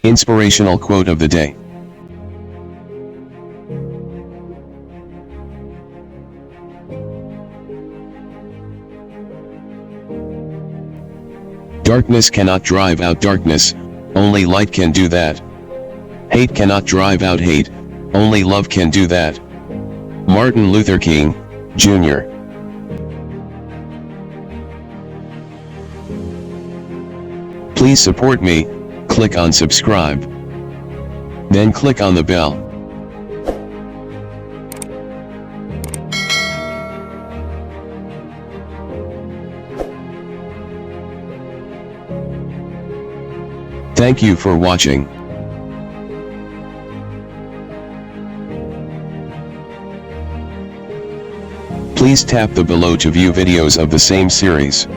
Inspirational quote of the day. Darkness cannot drive out darkness, only light can do that. Hate cannot drive out hate, only love can do that. Martin Luther King, Jr. Please support me, click on subscribe. Then click on the bell. Thank you for watching. Please tap the below to view videos of the same series.